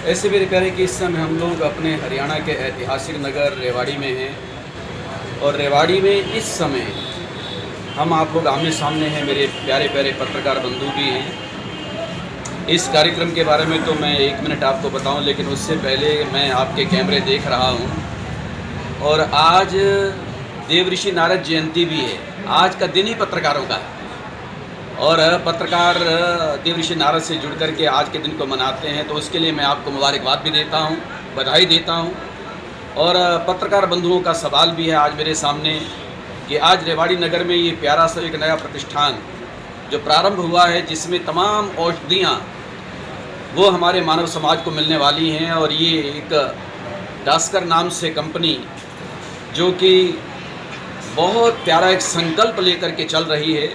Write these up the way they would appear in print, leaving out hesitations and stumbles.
ऐसे मेरे प्यारे कि इस समय हम लोग अपने हरियाणा के ऐतिहासिक नगर रेवाड़ी में हैं और रेवाड़ी में इस समय हम आप लोग आमने सामने हैं। मेरे प्यारे प्यारे पत्रकार बंधु भी हैं। इस कार्यक्रम के बारे में तो मैं 1 मिनट आपको बताऊं, लेकिन उससे पहले मैं आपके कैमरे देख रहा हूं और आज देवऋषि नारद जयंती भी है। आज का दिन ही पत्रकारों का है और पत्रकार देवऋषि नारद से जुड़ कर के आज के दिन को मनाते हैं, तो उसके लिए मैं आपको मुबारकबाद भी देता हूं, बधाई देता हूं। और पत्रकार बंधुओं का सवाल भी है आज मेरे सामने कि आज रेवाड़ी नगर में ये प्यारा सा एक नया प्रतिष्ठान जो प्रारंभ हुआ है, जिसमें तमाम औषधियाँ वो हमारे मानव समाज को मिलने वाली हैं। और ये एक डास्कर नाम से कंपनी जो कि बहुत प्यारा एक संकल्प लेकर के चल रही है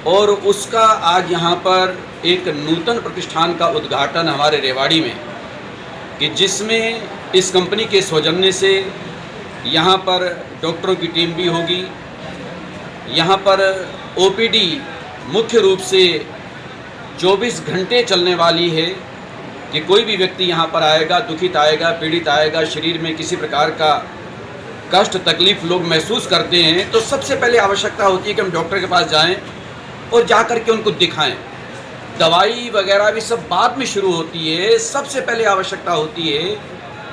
और उसका आज यहाँ पर एक नूतन प्रतिष्ठान का उद्घाटन हमारे रेवाड़ी में, कि जिसमें इस कंपनी के सौजन्य से यहाँ पर डॉक्टरों की टीम भी होगी। यहाँ पर ओपीडी मुख्य रूप से 24 घंटे चलने वाली है कि कोई भी व्यक्ति यहाँ पर आएगा, दुखित आएगा, पीड़ित आएगा, शरीर में किसी प्रकार का कष्ट तकलीफ लोग महसूस करते हैं, तो सबसे पहले आवश्यकता होती है कि हम डॉक्टर के पास जाएं और जा कर के उनको दिखाएं। दवाई वगैरह भी सब बाद में शुरू होती है। सबसे पहले आवश्यकता होती है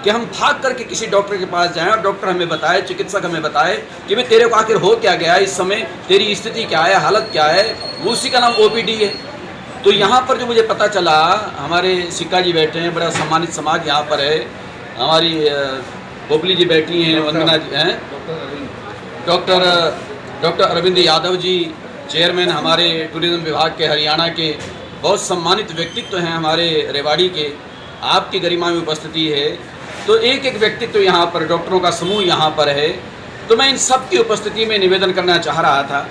कि हम भाग करके किसी डॉक्टर के पास जाएं और डॉक्टर हमें बताए, चिकित्सक हमें बताए कि भाई तेरे को आखिर हो क्या गया, इस समय तेरी स्थिति क्या है, हालत क्या है। उसी का नाम ओपीडी है। तो यहाँ पर जो मुझे पता चला, हमारे सिक्का जी बैठे हैं, बड़ा सम्मानित समाज यहाँ पर है, हमारी पोपली जी बैठी हैं, वंदना जी हैं, डॉक्टर अरविंद यादव जी चेयरमैन हमारे टूरिज्म विभाग के हरियाणा के, बहुत सम्मानित व्यक्तित्व हैं हमारे रेवाड़ी के। आपकी गरिमा में उपस्थिति है, तो एक एक व्यक्तित्व यहाँ पर, डॉक्टरों का समूह यहाँ पर है। तो मैं इन सब की उपस्थिति में निवेदन करना चाह रहा था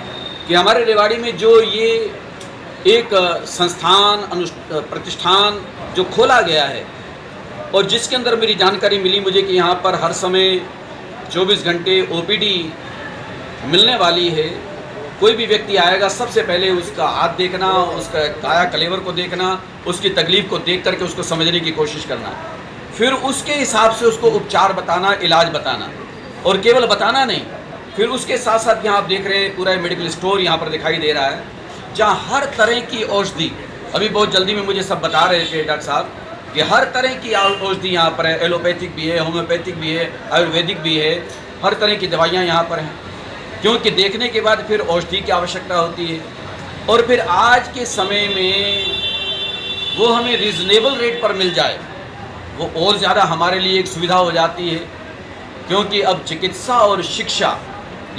कि हमारे रेवाड़ी में जो ये एक संस्थान प्रतिष्ठान जो खोला गया है और जिसके अंदर मेरी जानकारी मिली मुझे कि यहाँ पर हर समय 24 घंटे ओपीडी मिलने वाली है। कोई भी व्यक्ति आएगा, सबसे पहले उसका हाथ देखना, उसका काया कलेवर को देखना, उसकी तकलीफ़ को देख करके उसको समझने की कोशिश करना, फिर उसके हिसाब से उसको उपचार बताना, इलाज बताना, और केवल बताना नहीं, फिर उसके साथ साथ यहाँ आप देख रहे हैं पूरा मेडिकल स्टोर यहाँ पर दिखाई दे रहा है, जहाँ हर तरह की औषधि, अभी बहुत जल्दी में मुझे सब बता रहे थे डॉक्टर साहब कि हर तरह की औषधि यहाँ पर है। एलोपैथिक भी है, होम्योपैथिक भी है, आयुर्वेदिक भी है, हर तरह की दवाइयाँ यहाँ पर हैं, क्योंकि देखने के बाद फिर औषधि की आवश्यकता होती है। और फिर आज के समय में वो हमें रीज़नेबल रेट पर मिल जाए, वो और ज़्यादा हमारे लिए एक सुविधा हो जाती है, क्योंकि अब चिकित्सा और शिक्षा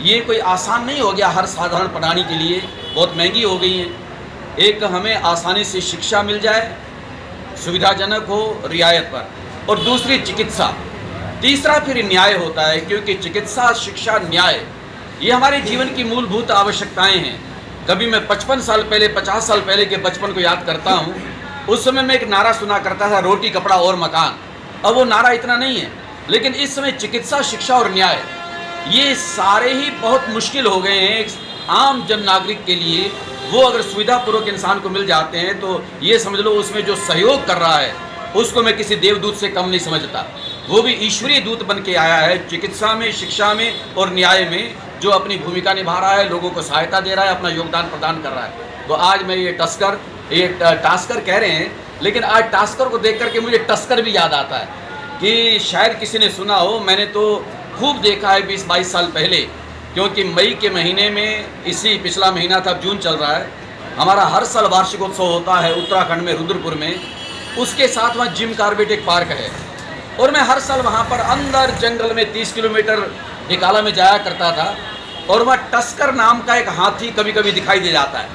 ये कोई आसान नहीं हो गया हर साधारण प्राणी के लिए, बहुत महंगी हो गई है। एक हमें आसानी से शिक्षा मिल जाए, सुविधाजनक हो, रियायत पर, और दूसरी चिकित्सा, तीसरा फिर न्याय होता है, क्योंकि चिकित्सा, शिक्षा, न्याय ये हमारे जीवन की मूलभूत आवश्यकताएं हैं। कभी मैं 55 साल पहले, 50 साल पहले के बचपन को याद करता हूँ। उस समय मैं एक नारा सुना करता था, रोटी कपड़ा और मकान। अब वो नारा इतना नहीं है, लेकिन इस समय चिकित्सा, शिक्षा और न्याय ये सारे ही बहुत मुश्किल हो गए हैं एक आम जन नागरिक के लिए। वो अगर सुविधापूर्वक इंसान को मिल जाते हैं तो ये समझ लो उसमें जो सहयोग कर रहा है उसको मैं किसी देवदूत से कम नहीं समझता। वो भी ईश्वरीय दूत बन के आया है चिकित्सा में, शिक्षा में और न्याय में, जो अपनी भूमिका निभा रहा है, लोगों को सहायता दे रहा है, अपना योगदान प्रदान कर रहा है। तो आज मैं ये टास्कर कह रहे हैं, लेकिन आज टास्कर को देख करके मुझे टस्कर भी याद आता है कि शायद किसी ने सुना हो। मैंने तो खूब देखा है 20-22 साल पहले, क्योंकि मई के महीने में, इसी पिछला महीना था, जून चल रहा है, हमारा हर साल वार्षिकोत्सव होता है उत्तराखंड में रुद्रपुर में। उसके साथ वहाँ जिम कार्बेट एक पार्क है और मैं हर साल वहाँ पर अंदर जंगल में 30 किलोमीटर निकाला में जाया करता था, और वहाँ टस्कर नाम का एक हाथी कभी कभी दिखाई दे जाता है,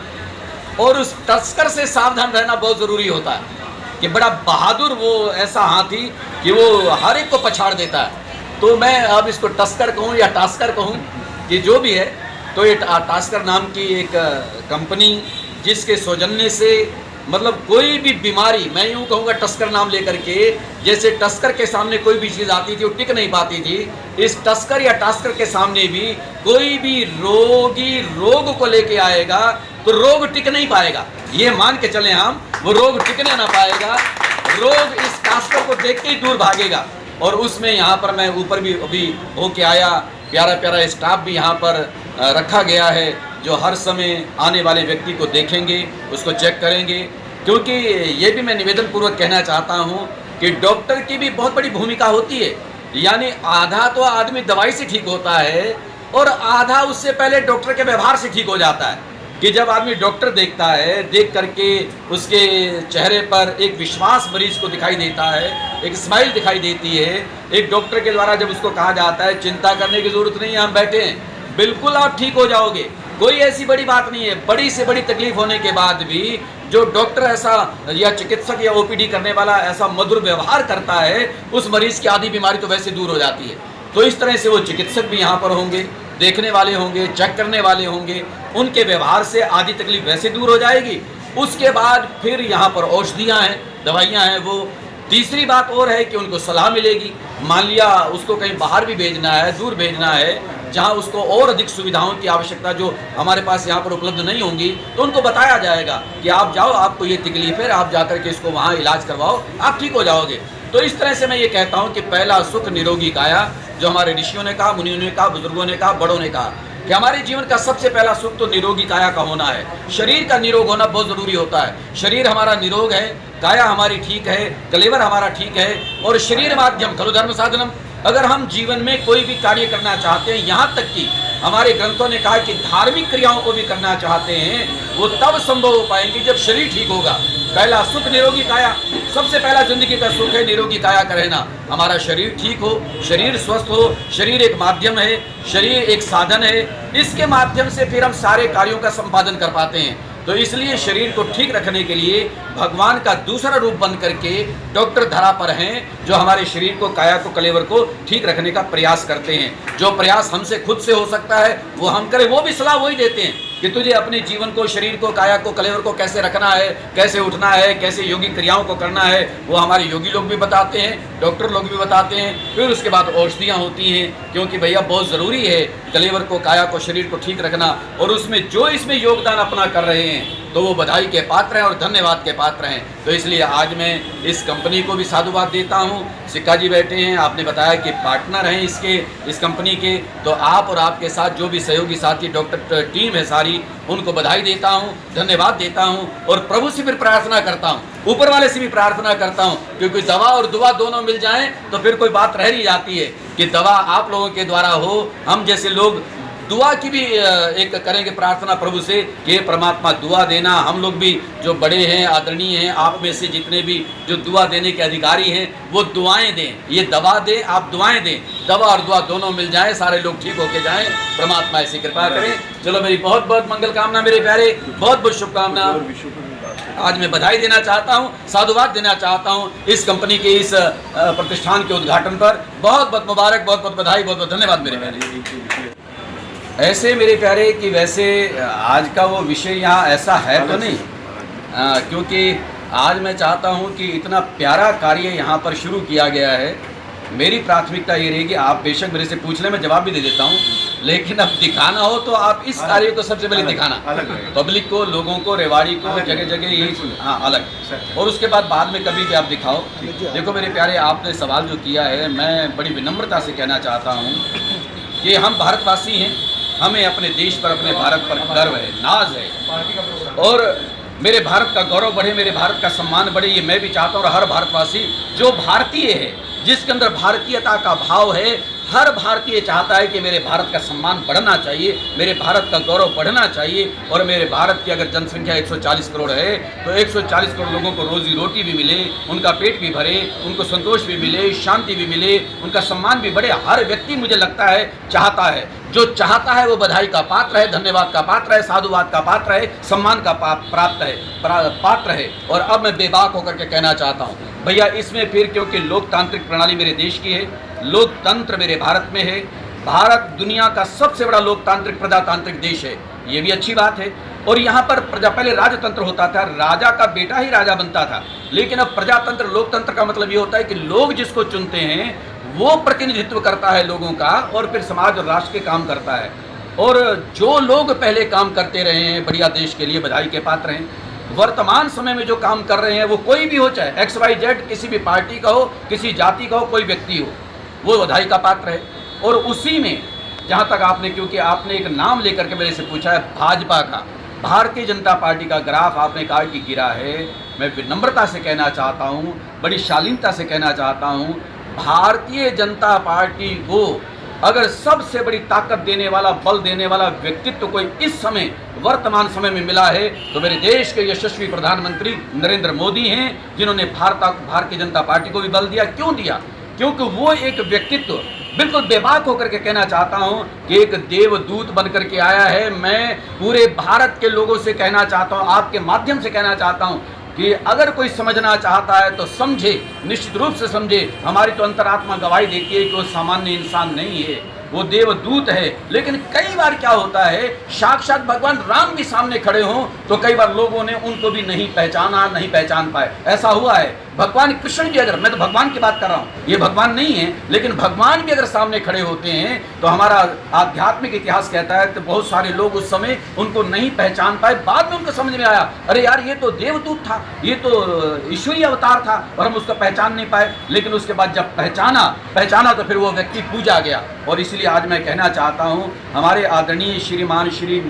और उस टस्कर से सावधान रहना बहुत ज़रूरी होता है कि बड़ा बहादुर वो ऐसा हाथी कि वो हर एक को पछाड़ देता है। तो मैं अब इसको टस्कर कहूँ या टास्कर कहूँ कि जो भी है, तो ये टास्कर नाम की एक कंपनी जिसके सौजन्य से मतलब कोई भी बीमारी, मैं यूँ कहूँगा टस्कर नाम लेकर के, जैसे टस्कर के सामने कोई भी चीज़ आती थी वो टिक नहीं पाती थी, इस टस्कर या टास्कर के सामने भी कोई भी रोगी रोग को लेके आएगा तो रोग टिक नहीं पाएगा। ये मान के चलें हम, वो रोग टिकने ना पाएगा। रोग इस टास्कर को देख के ही दूर भागेगा। और उसमें यहाँ पर मैं ऊपर भी अभी होके आया, प्यारा प्यारा स्टाफ भी यहाँ पर रखा गया है, जो हर समय आने वाले व्यक्ति को देखेंगे, उसको चेक करेंगे। क्योंकि ये भी मैं निवेदन पूर्वक कहना चाहता हूँ कि डॉक्टर की भी बहुत बड़ी भूमिका होती है। यानी आधा तो आदमी दवाई से ठीक होता है और आधा उससे पहले डॉक्टर के व्यवहार से ठीक हो जाता है। कि जब आदमी डॉक्टर देखता है, देख करके उसके चेहरे पर एक विश्वास मरीज को दिखाई देता है, एक स्माइल दिखाई देती है। एक डॉक्टर के द्वारा जब उसको कहा जाता है चिंता करने की ज़रूरत नहीं है, हम बैठे हैं, बिल्कुल आप ठीक हो जाओगे, कोई ऐसी बड़ी बात नहीं है। बड़ी से बड़ी तकलीफ होने के बाद भी जो डॉक्टर ऐसा या चिकित्सक या ओपीडी करने वाला ऐसा मधुर व्यवहार करता है, उस मरीज़ की आधी बीमारी तो वैसे दूर हो जाती है। तो इस तरह से वो चिकित्सक भी यहाँ पर होंगे, देखने वाले होंगे, चेक करने वाले होंगे, उनके व्यवहार से आधी तकलीफ वैसे दूर हो जाएगी। उसके बाद फिर यहाँ पर औषधियाँ हैं, दवाइयाँ हैं। वो तीसरी बात और है कि उनको सलाह मिलेगी। मान लिया उसको कहीं बाहर भी भेजना है, दूर भेजना है, जहाँ उसको और अधिक सुविधाओं की आवश्यकता जो हमारे पास यहाँ पर उपलब्ध नहीं होंगी, तो उनको बताया जाएगा कि आप जाओ, आपको ये तकलीफ है, आप जाकर के इसको वहाँ इलाज करवाओ, आप ठीक हो जाओगे। तो इस तरह से मैं ये कहता हूँ कि पहला सुख निरोगी काया, जो हमारे ऋषियों ने कहा, मुनियों ने कहा, बुजुर्गों ने कहा, बड़ों ने कहा कि हमारे जीवन का सबसे पहला सुख तो निरोगी काया का होना है। शरीर का निरोग होना बहुत ज़रूरी होता है। शरीर हमारा निरोग है, काया हमारी ठीक है, कलेवर हमारा ठीक है, और शरीर माध्यम खलु धर्म साधनम। अगर हम जीवन में कोई भी कार्य करना चाहते हैं, यहाँ तक कि हमारे ग्रंथों ने कहा कि धार्मिक क्रियाओं को भी करना चाहते हैं, वो तब संभव हो पाएंगे जब शरीर ठीक होगा। पहला सुख निरोगी काया, सबसे पहला जिंदगी का सुख है निरोगी काया का रहना। हमारा शरीर ठीक हो, शरीर स्वस्थ हो। शरीर एक माध्यम है, शरीर एक साधन है, इसके माध्यम से फिर हम सारे कार्यों का संपादन कर पाते हैं। तो इसलिए शरीर को ठीक रखने के लिए भगवान का दूसरा रूप बन करके डॉक्टर धरा पर हैं, जो हमारे शरीर को, काया को, कलेवर को ठीक रखने का प्रयास करते हैं। जो प्रयास हमसे खुद से हो सकता है वो हम करें, वो भी सलाह वही देते हैं कि तुझे अपने जीवन को, शरीर को, काया को, कलेवर को कैसे रखना है, कैसे उठना है, कैसे योगी क्रियाओं को करना है, वो हमारे योगी लोग भी बताते हैं, डॉक्टर लोग भी बताते हैं। फिर उसके बाद औषधियाँ होती हैं, क्योंकि भैया बहुत ज़रूरी है कलेवर को, काया को, शरीर को ठीक रखना। और उसमें जो इसमें योगदान अपना कर रहे हैं तो वो बधाई के पात्र हैं और धन्यवाद के पात्र हैं। तो इसलिए आज मैं इस कंपनी को भी साधुवाद देता हूँ। सिक्का जी बैठे हैं, आपने बताया कि पार्टनर हैं इस कंपनी के, तो आप और आपके साथ जो भी सहयोगी साथी डॉक्टर टीम है सारी, उनको बधाई देता हूँ, धन्यवाद देता हूँ। और प्रभु से फिर प्रार्थना करता हूँ, ऊपर वाले से भी प्रार्थना करता हूँ, क्योंकि दवा और दुआ दोनों मिल जाएं तो फिर कोई बात रह नहीं जाती है कि दवा आप लोगों के द्वारा हो। हम जैसे लोग दुआ की भी एक करेंगे प्रार्थना प्रभु से कि परमात्मा दुआ देना। हम लोग भी जो बड़े हैं, आदरणीय हैं, आप में से जितने भी जो दुआ देने के अधिकारी हैं, वो दुआएं दें, ये दवा दें, आप दुआएं दें। दवा और दुआ दोनों मिल जाएं, सारे लोग ठीक होके जाएं, परमात्मा ऐसी कृपा करें। चलो, मेरी बहुत बहुत मंगल कामना मेरे प्यारे, बहुत बहुत शुभकामना। आज मैं बधाई देना चाहता हूं, साधुवाद देना चाहता हूं इस कंपनी के इस प्रतिष्ठान के उद्घाटन पर। बहुत बहुत मुबारक, बहुत बहुत बधाई, बहुत बहुत धन्यवाद मेरे प्यारे। ऐसे मेरे प्यारे कि वैसे आज का वो विषय यहाँ ऐसा है तो नहीं, क्योंकि आज मैं चाहता हूँ कि इतना प्यारा कार्य यहाँ पर शुरू किया गया है। मेरी प्राथमिकता ये रहेगी, आप बेशक मेरे से पूछ लें, मैं जवाब भी दे देता हूँ, लेकिन अब दिखाना हो तो आप इस कार्य को सबसे पहले दिखाना, पब्लिक को, लोगों को, रेवाड़ी को, जगह जगह यही, हाँ अलग। और उसके बाद में कभी भी आप दिखाओ। देखो मेरे प्यारे, आपने सवाल जो किया है, मैं बड़ी विनम्रता से कहना चाहता हूँ कि हम भारतवासी हैं, हमें अपने देश पर, अपने भारत पर गर्व है, नाज है, और मेरे भारत का गौरव बढ़े, मेरे भारत का सम्मान बढ़े, ये मैं भी चाहता हूँ। और हर भारतवासी जो भारतीय है, जिसके अंदर भारतीयता का भाव है, हर भारतीय चाहता है कि मेरे भारत का सम्मान बढ़ना चाहिए, मेरे भारत का गौरव बढ़ना चाहिए। और मेरे भारत की अगर जनसंख्या 140 करोड़ है तो 140 करोड़ लोगों को रोजी रोटी भी मिले, उनका पेट भी भरे, उनको संतोष भी मिले, शांति भी मिले, उनका सम्मान भी बढ़े। हर व्यक्ति मुझे लगता है चाहता है, जो चाहता है वो बधाई का पात्र है, धन्यवाद का पात्र है, साधुवाद का पात्र है, सम्मान का पात्र है। और अब मैं बेबाक होकर के कहना चाहता हूँ भैया, इसमें फिर क्योंकि लोकतांत्रिक प्रणाली मेरे देश की है, लोकतंत्र मेरे भारत में है, भारत दुनिया का सबसे बड़ा लोकतांत्रिक प्रजातांत्रिक देश है, ये भी अच्छी बात है। और यहाँ पर पहले राजतंत्र होता था, राजा का बेटा ही राजा बनता था, लेकिन अब प्रजातंत्र, लोकतंत्र का मतलब ये होता है कि लोग जिसको चुनते हैं वो प्रतिनिधित्व करता है लोगों का, और फिर समाज और राष्ट्र के काम करता है। और जो लोग पहले काम करते रहे हैं बढ़िया देश के लिए, बधाई के पात्र हैं। वर्तमान समय में जो काम कर रहे हैं वो कोई भी हो, चाहे XYZ किसी भी पार्टी का हो, किसी जाति का हो, कोई व्यक्ति हो, वो बधाई का पात्र है। और उसी में जहाँ तक आपने, क्योंकि आपने एक नाम लेकर के मेरे से पूछा है भाजपा का, भारतीय जनता पार्टी का ग्राफ आपने कहा कि गिरा है, मैं विनम्रता से कहना चाहता हूँ, बड़ी शालीनता से कहना चाहता हूँ, भारतीय जनता पार्टी को अगर सबसे बड़ी ताकत देने वाला, बल देने वाला व्यक्तित्व कोई इस समय वर्तमान समय में मिला है तो मेरे देश के यशस्वी प्रधानमंत्री नरेंद्र मोदी हैं, जिन्होंने भारतीय जनता पार्टी को भी बल दिया। क्यों दिया? क्योंकि वो एक व्यक्तित्व, बिल्कुल बेबाक होकर के कहना चाहता हूं कि एक देवदूत बनकर के आया है। मैं पूरे भारत के लोगों से कहना चाहता हूं, आपके माध्यम से कहना चाहता हूं कि अगर कोई समझना चाहता है तो समझे, निश्चित रूप से समझे। हमारी तो अंतरात्मा गवाही देती है कि वो सामान्य इंसान नहीं है, वो देवदूत है। लेकिन कई बार क्या होता है, साक्षात भगवान राम भी सामने खड़े हों तो कई बार लोगों ने उनको भी नहीं पहचाना, नहीं पहचान पाए। ऐसा हुआ है। भगवान कृष्ण भी, अगर मैं तो भगवान की बात कर रहा हूँ, ये भगवान नहीं है, लेकिन भगवान भी अगर सामने खड़े होते हैं तो हमारा आध्यात्मिक इतिहास कहता है कि बहुत सारे लोग उस समय उनको नहीं पहचान पाए। बाद में उनको समझ में आया, अरे यार ये तो देवदूत था, ये तो ईश्वरीय अवतार था, और हम उसको पहचान नहीं पाए। लेकिन उसके बाद जब पहचाना तो फिर वो व्यक्ति पूजा गया। और इसलिए आज मैं कहना चाहता हूँ, हमारे आदरणीय श्रीमान श्री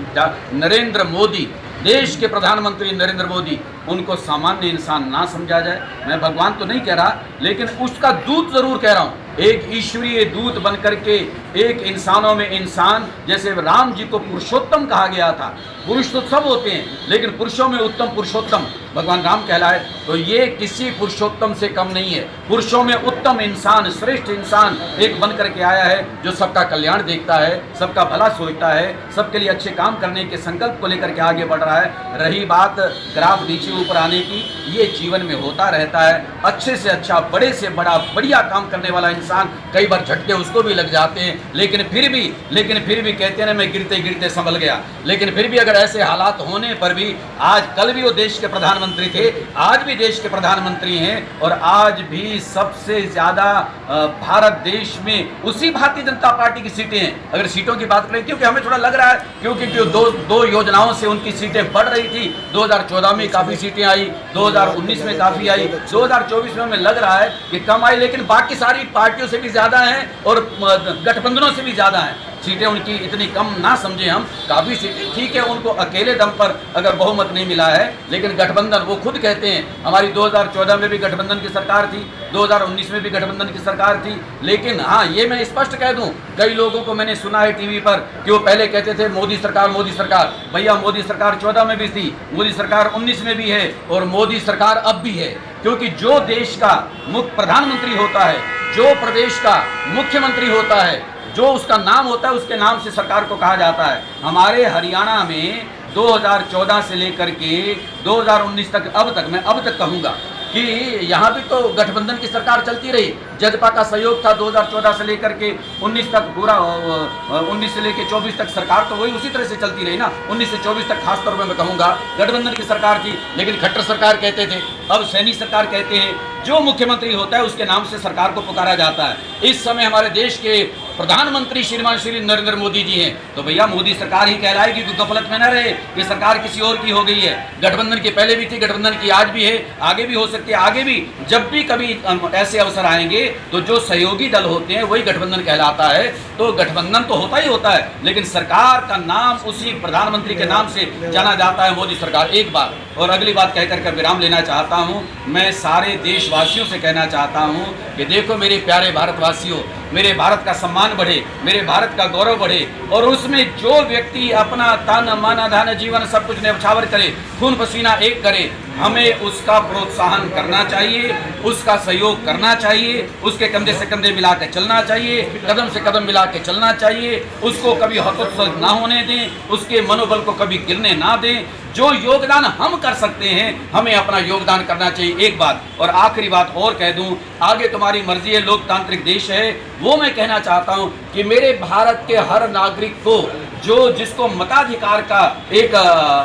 नरेंद्र मोदी, देश के प्रधानमंत्री नरेंद्र मोदी, उनको सामान्य इंसान ना समझा जाए। मैं भगवान तो नहीं कह रहा, लेकिन उसका दूत जरूर कह रहा हूँ। एक ईश्वरीय दूत बनकर के, एक इंसानों में इंसान, जैसे राम जी को पुरुषोत्तम कहा गया था। पुरुष तो सब होते हैं, लेकिन पुरुषों में उत्तम पुरुषोत्तम भगवान राम कहलाए, तो ये किसी पुरुषोत्तम से कम नहीं है। पुरुषों में उत्तम इंसान, श्रेष्ठ इंसान एक बन करके आया है, जो सबका कल्याण देखता है, सबका भला सोचता है, सबके लिए अच्छे काम करने के संकल्प को लेकर के आगे बढ़ रहा है। रही बात ग्राफ नीचे ऊपर आने की, ये जीवन में होता रहता है। अच्छे से अच्छा, बड़े से बड़ा, बढ़िया काम करने वाला इंसान, कई बार झटके उसको भी लग जाते हैं, लेकिन फिर भी कहते हैं ना, मैं गिरते गिरते संभल गया। लेकिन फिर भी अगर ऐसे हालात होने पर भी, आज कल भी वो देश के प्रधानमंत्री थे, आज भी देश के प्रधानमंत्री हैं, और आज भी सबसे ज्यादा भारत देश में उसी भारतीय जनता पार्टी की सीटें हैं। अगर सीटों की बात करें, क्योंकि हमें थोड़ा लग रहा है, क्योंकि दो योजनाओं से उनकी सीटें बढ़ रही थी। 2014 में काफी सीटें आई, 2019 में काफी आई, 2024 में हमें लग रहा है कि कम आई, लेकिन बाकी सारी पार्टियों से भी ज्यादा हैं और गठबंधनों से भी ज्यादा हैं। सीटें उनकी इतनी कम ना समझे हम, काफ़ी सीटें ठीक है, उनको अकेले दम पर अगर बहुमत नहीं मिला है, लेकिन गठबंधन, वो खुद कहते हैं, हमारी 2014 में भी गठबंधन की सरकार थी, 2019 में भी गठबंधन की सरकार थी। लेकिन हाँ, ये मैं स्पष्ट कह दूं, कई लोगों को मैंने सुना है टीवी पर कि वो पहले कहते थे मोदी सरकार, मोदी सरकार। भैया, मोदी सरकार 14 में भी थी, मोदी सरकार 19 में भी है, और मोदी सरकार अब भी है। क्योंकि जो देश का मुख्य प्रधानमंत्री होता है, जो प्रदेश का मुख्यमंत्री होता है, जो उसका नाम होता है, उसके नाम से सरकार को कहा जाता है। हमारे हरियाणा में 2014 से लेकर के 2019 तक, मैं अब तक कहूँगा कि यहाँ भी तो गठबंधन की सरकार चलती रही। जजपा का सहयोग था 2014 से लेकर के 19 तक, पूरा 19 से लेकर 24 तक सरकार तो वही उसी तरह से चलती रही ना। 19 से 24 तक खास तौर पर मैं कहूँगा गठबंधन की सरकार थी, लेकिन खट्टर सरकार कहते थे, अब सैनी सरकार कहते हैं। जो मुख्यमंत्री होता है उसके नाम से सरकार को पुकारा जाता है। इस समय हमारे देश के प्रधानमंत्री श्रीमान श्री नरेंद्र मोदी जी हैं, तो भैया मोदी सरकार ही कहलाएगी, क्योंकि गफलत में न रहे कि सरकार किसी और की हो गई है। गठबंधन की पहले भी थी, गठबंधन की आज भी है, आगे भी हो सकती है। आगे भी जब भी कभी ऐसे अवसर आएंगे तो जो सहयोगी दल होते हैं वही गठबंधन कहलाता है। तो गठबंधन तो होता ही होता है, लेकिन सरकार का नाम उसी प्रधानमंत्री के नाम से जाना जाता है, मोदी सरकार। एक बात और अगली बात कहकर के विराम लेना चाहता हूँ। मैं सारे देशवासियों से कहना चाहता हूँ कि देखो मेरे प्यारे भारतवासियों, मेरे भारत का सम्मान बढ़े, मेरे भारत का गौरव बढ़े, और उसमें जो व्यक्ति अपना तन मन धन जीवन सब कुछ न्यौछावर करे, खून पसीना एक करे, हमें उसका प्रोत्साहन करना चाहिए, उसका सहयोग करना चाहिए, उसके कंधे से कंधे मिला के चलना चाहिए, कदम से कदम मिला के चलना चाहिए। उसको कभी हतोत्साहित ना होने दें, उसके मनोबल को कभी गिरने ना दें। जो योगदान हम कर सकते हैं, हमें अपना योगदान करना चाहिए। एक बात और आखिरी बात और कह दूं, आगे तुम्हारी मर्जी है, लोकतांत्रिक देश है, वो मैं कहना चाहता हूं कि मेरे भारत के हर नागरिक को, जिसको मताधिकार का एक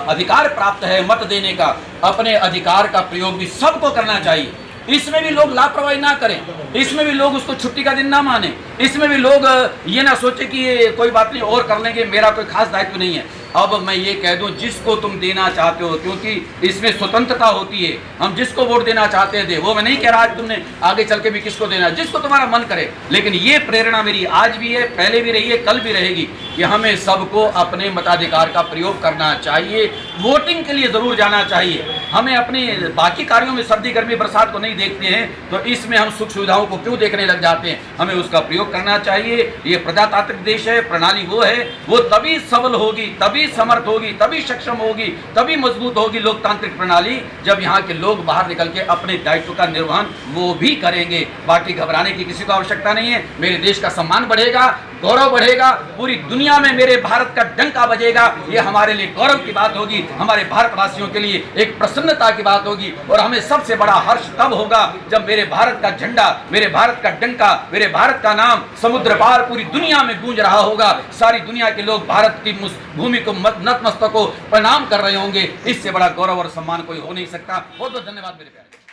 अधिकार प्राप्त है, मत देने का, अपने अधिकार का प्रयोग भी सबको करना चाहिए। इसमें भी लोग लापरवाही ना करें, इसमें भी लोग उसको छुट्टी का दिन ना माने, इसमें भी लोग ये ना सोचे कि ये कोई बात नहीं और कर लेंगे, मेरा कोई खास दायित्व नहीं है। अब मैं ये कह दूं, जिसको तुम देना चाहते हो, क्योंकि इसमें स्वतंत्रता होती है, हम जिसको वोट देना चाहते हैं दे। वो मैं नहीं कह रहा तुमने आगे चल के भी किसको देना, जिसको तुम्हारा मन करे। लेकिन ये प्रेरणा मेरी आज भी है, पहले भी रही है, कल भी रहेगी कि हमें सबको अपने मताधिकार का प्रयोग करना चाहिए। वोटिंग के लिए जरूर जाना चाहिए। हमें अपने बाकी कार्यों में सर्दी गर्मी बरसात को नहीं देखते हैं, तो इसमें हम सुख सुविधाओं को क्यों देखने लग जाते हैं। हमें उसका प्रयोग करना चाहिए। ये प्रजातांत्रिक देश है, प्रणाली वो है, वो तभी सबल होगी, तभी समर्थ होगी, तभी सक्षम होगी, तभी मजबूत होगी लोकतांत्रिक प्रणाली, जब यहाँ के लोग बाहर निकल के अपने दायित्व का निर्वहन वो भी करेंगे। बाकी घबराने की किसी को आवश्यकता नहीं है। मेरे देश का सम्मान बढ़ेगा, गौरव बढ़ेगा, पूरी दुनिया में मेरे भारत का डंका बजेगा। ये हमारे लिए गौरव की बात होगी, हमारे भारतवासियों के लिए एक प्रसन्नता की बात होगी। और हमें सबसे बड़ा हर्ष तब होगा जब मेरे भारत का झंडा, मेरे भारत का डंका, मेरे भारत का नाम समुद्र पार पूरी दुनिया में गूंज रहा होगा। सारी दुनिया के लोग भारत की भूमि को नतमस्तक को प्रणाम कर रहे होंगे। इससे बड़ा गौरव और सम्मान कोई हो नहीं सकता। बहुत बहुत धन्यवाद मेरे प्यारे।